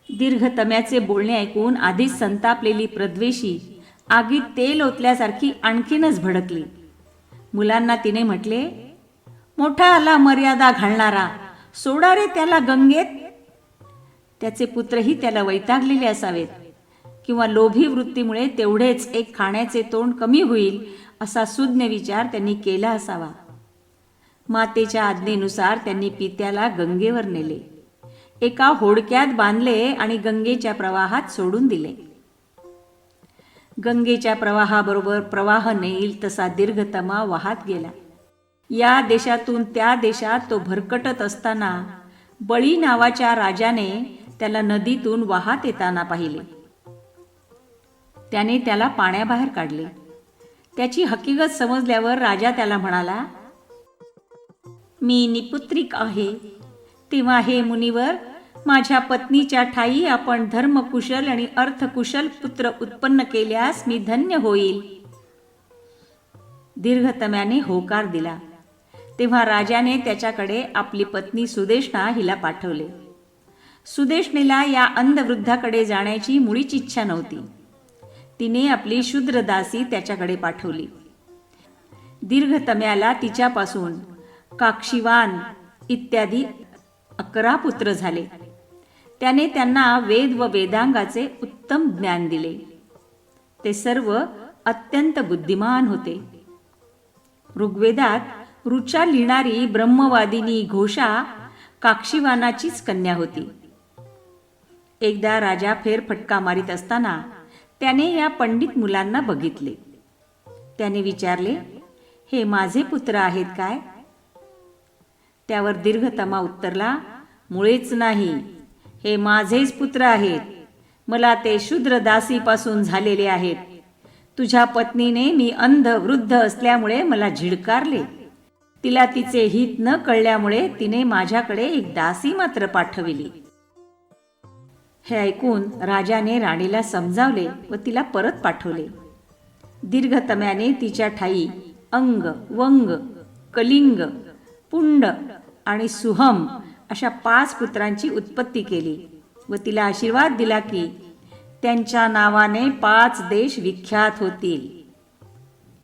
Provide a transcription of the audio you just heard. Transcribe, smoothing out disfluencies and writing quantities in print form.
दीर्घतम्याचे बोलणे ऐकून आधीच संतापलेली प्रद्वेषी आगीत तेल ओतल्यासारखी आणखीनच भडकली. मुलांना तिने म्हटले, मोठा आला मर्यादा घालणारा, सोडा रे त्याला गंगेत. त्याचे पुत्रही त्याला वैतागलेले असावेत, किंवा लोभी वृत्तीमुळे तेवढेच एक खाण्याचे तोंड कमी होईल असा सुज्ञ विचार त्यांनी केला असावा. मातेच्या आज्ञेनुसार त्यांनी पित्याला गंगेवर नेले, एका होडक्यात बांधले आणि गंगेच्या प्रवाहात सोडून दिले. गंगेच्या प्रवाहाबरोबर प्रवाह नेईल तसा दीर्घतमा वाहत गेला. या देशातून त्या देशात तो भरकटत असताना बळी नावाच्या राजाने त्याला नदीतून वाहत येताना पाहिले. त्याने त्याला पाण्याबाहेर काढले. त्याची हकीकत समजल्यावर राजा त्याला म्हणाला, मी निपुत्रिक आहे, तेव्हा हे मुनिवर, माझ्या पत्नीच्या ठायी आपण धर्मकुशल आणि अर्थकुशल पुत्र उत्पन्न केल्यास मी धन्य होईल. दीर्घतम्याने होकार दिला. तेव्हा राजाने त्याच्याकडे आपली पत्नी सुदेष्णा हिला पाठवले. सुदेष्णेला या अंधवृद्धाकडे जाण्याची मुळीच इच्छा नव्हती. तिने आपली शूद्र दासी त्याच्याकडे पाठवली. दीर्घतम्याला तिच्यापासून काक्षीवान इत्यादी 11 पुत्र झाले. त्याने त्यांना वेद व वेदांगाचे उत्तम ज्ञान दिले. ते सर्व अत्यंत बुद्धिमान होते. ऋग्वेदात ऋचा लिहिणारी ब्रह्मवादिनी घोषा काक्षीवानाचीच कन्या होती. एकदा राजा फेरफटका मारित असताना त्याने या पंडित मुलांना बघितले. त्याने विचारले, हे माझे पुत्र आहेत काय? त्यावर दीर्घतमा उत्तरला, मुळेच नाही, हे माझेच पुत्र आहेत. मला ते शूद्र दासीपासून झालेले आहेत. तुझ्या पत्नीने मी अंध वृद्ध असल्यामुळे मला झिडकारले. तिला तिचे हित न कळल्यामुळे तिने माझ्याकडे एक दासी मात्र पाठविली. हे ऐकून राजाने राणीला समजावले व तिला परत पाठवले. दीर्घतम्याने तिच्या ठायी अंग, वंग, कलिंग, पुंड आणि सुहम अशा 5 पुत्रांची उत्पत्ती केली व तिला आशीर्वाद दिला की त्यांच्या नावाने 5 देश विख्यात होतील.